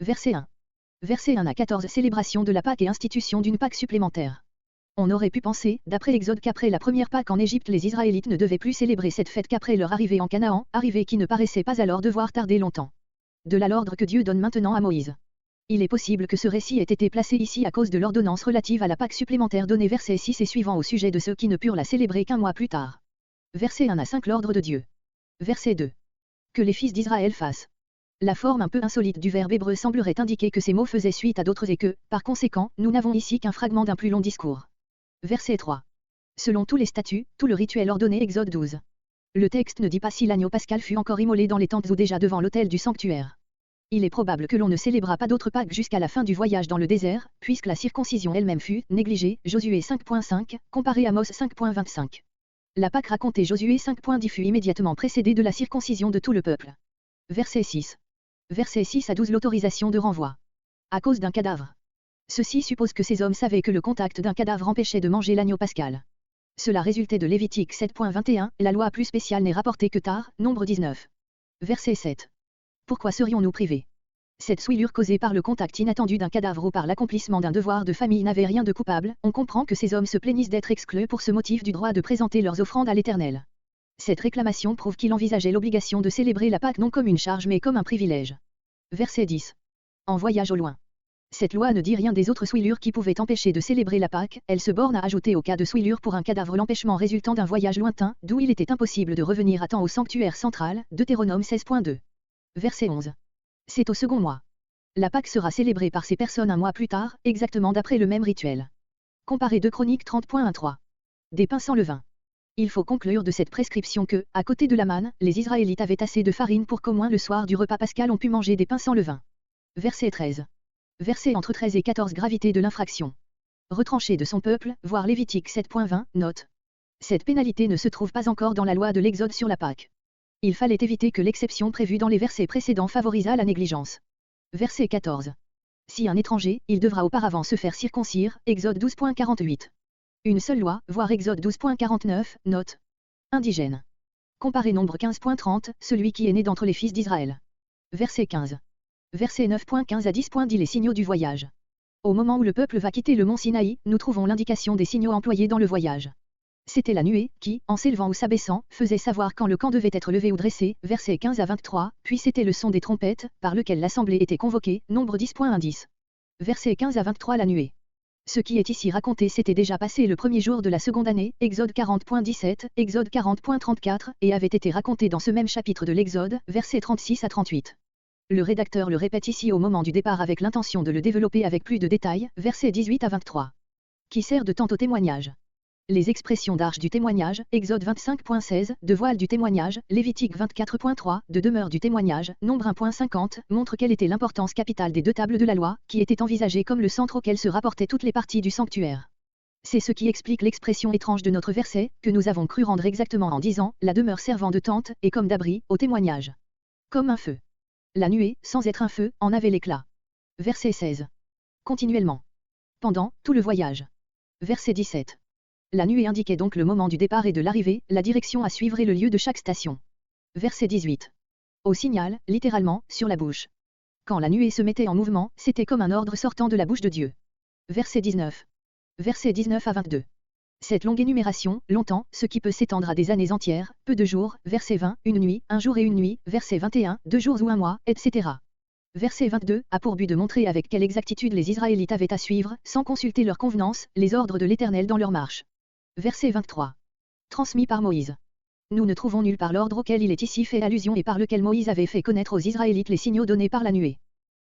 Verset 1. Verset 1 à 14. Célébration de la Pâque et institution d'une Pâque supplémentaire. On aurait pu penser, d'après l'Exode, qu'après la première Pâque en Égypte, les Israélites ne devaient plus célébrer cette fête qu'après leur arrivée en Canaan, arrivée qui ne paraissait pas alors devoir tarder longtemps. De là l'ordre que Dieu donne maintenant à Moïse. Il est possible que ce récit ait été placé ici à cause de l'ordonnance relative à la Pâque supplémentaire donnée versets 6 et suivants au sujet de ceux qui ne purent la célébrer qu'un mois plus tard. Verset 1 à 5. L'ordre de Dieu. Verset 2. Que les fils d'Israël fassent. La forme un peu insolite du verbe hébreu semblerait indiquer que ces mots faisaient suite à d'autres et que, par conséquent, nous n'avons ici qu'un fragment d'un plus long discours. Verset 3. Selon tous les statuts, tout le rituel ordonné Exode 12. Le texte ne dit pas si l'agneau pascal fut encore immolé dans les tentes ou déjà devant l'autel du sanctuaire. Il est probable que l'on ne célébra pas d'autres Pâques jusqu'à la fin du voyage dans le désert, puisque la circoncision elle-même fut négligée, Josué 5.5, comparé à Amos 5.25. La Pâque racontée Josué 5.10 fut immédiatement précédée de la circoncision de tout le peuple. Verset 6. Versets 6 à 12. L'autorisation de renvoi. À cause d'un cadavre. Ceci suppose que ces hommes savaient que le contact d'un cadavre empêchait de manger l'agneau pascal. Cela résultait de Lévitique 7.21, la loi plus spéciale n'est rapportée que tard, Nombre 19. Verset 7. Pourquoi serions-nous privés? Cette souillure causée par le contact inattendu d'un cadavre ou par l'accomplissement d'un devoir de famille n'avait rien de coupable, on comprend que ces hommes se plaignissent d'être exclus pour ce motif du droit de présenter leurs offrandes à l'Éternel. Cette réclamation prouve qu'il envisageait l'obligation de célébrer la Pâque non comme une charge mais comme un privilège. Verset 10. En voyage au loin. Cette loi ne dit rien des autres souillures qui pouvaient empêcher de célébrer la Pâque, elle se borne à ajouter au cas de souillure pour un cadavre l'empêchement résultant d'un voyage lointain, d'où il était impossible de revenir à temps au sanctuaire central, Deutéronome 16.2. Verset 11. C'est au second mois. La Pâque sera célébrée par ces personnes un mois plus tard, exactement d'après le même rituel. Comparé 2 Chroniques 30.13. Des pains sans levain. Il faut conclure de cette prescription que, à côté de la manne, les Israélites avaient assez de farine pour qu'au moins le soir du repas pascal on pût manger des pains sans levain. Verset 13. Verset entre 13 et 14. Gravité de l'infraction. Retranché de son peuple, voir Lévitique 7.20, note. Cette pénalité ne se trouve pas encore dans la loi de l'Exode sur la Pâque. Il fallait éviter que l'exception prévue dans les versets précédents favorisât la négligence. Verset 14. Si un étranger, il devra auparavant se faire circoncire, Exode 12.48. Une seule loi, voir Exode 12.49, note. Indigène. Comparé Nombre 15.30, celui qui est né d'entre les fils d'Israël. Verset 15. Verset 9.15 à 10. Dit les signaux du voyage. Au moment où le peuple va quitter le mont Sinaï, nous trouvons l'indication des signaux employés dans le voyage. C'était la nuée, qui, en s'élevant ou s'abaissant, faisait savoir quand le camp devait être levé ou dressé, versets 15 à 23, puis c'était le son des trompettes, par lequel l'assemblée était convoquée, Nombre 10.10. Versets 15 à 23. La nuée. Ce qui est ici raconté s'était déjà passé le premier jour de la seconde année, Exode 40.17, Exode 40.34, et avait été raconté dans ce même chapitre de l'Exode, versets 36 à 38. Le rédacteur le répète ici au moment du départ avec l'intention de le développer avec plus de détails, versets 18 à 23. Qui sert de tente au témoignage. Les expressions d'arche du témoignage, Exode 25.16, de voile du témoignage, Lévitique 24.3, de demeure du témoignage, Nombre 1.50, montrent quelle était l'importance capitale des deux tables de la loi, qui étaient envisagées comme le centre auquel se rapportaient toutes les parties du sanctuaire. C'est ce qui explique l'expression étrange de notre verset, que nous avons cru rendre exactement en disant, la demeure servant de tente, et comme d'abri, au témoignage. Comme un feu. La nuée, sans être un feu, en avait l'éclat. Verset 16. Continuellement. Pendant tout le voyage. Verset 17. La nuée indiquait donc le moment du départ et de l'arrivée, la direction à suivre et le lieu de chaque station. Verset 18. Au signal, littéralement, sur la bouche. Quand la nuée se mettait en mouvement, c'était comme un ordre sortant de la bouche de Dieu. Verset 19. Verset 19 à 22. Cette longue énumération, longtemps, ce qui peut s'étendre à des années entières, peu de jours, verset 20, une nuit, un jour et une nuit, verset 21, 2 jours ou un mois, etc. Verset 22, a pour but de montrer avec quelle exactitude les Israélites avaient à suivre, sans consulter leur convenance, les ordres de l'Éternel dans leur marche. Verset 23. Transmis par Moïse. Nous ne trouvons nulle part l'ordre auquel il est ici fait allusion et par lequel Moïse avait fait connaître aux Israélites les signaux donnés par la nuée.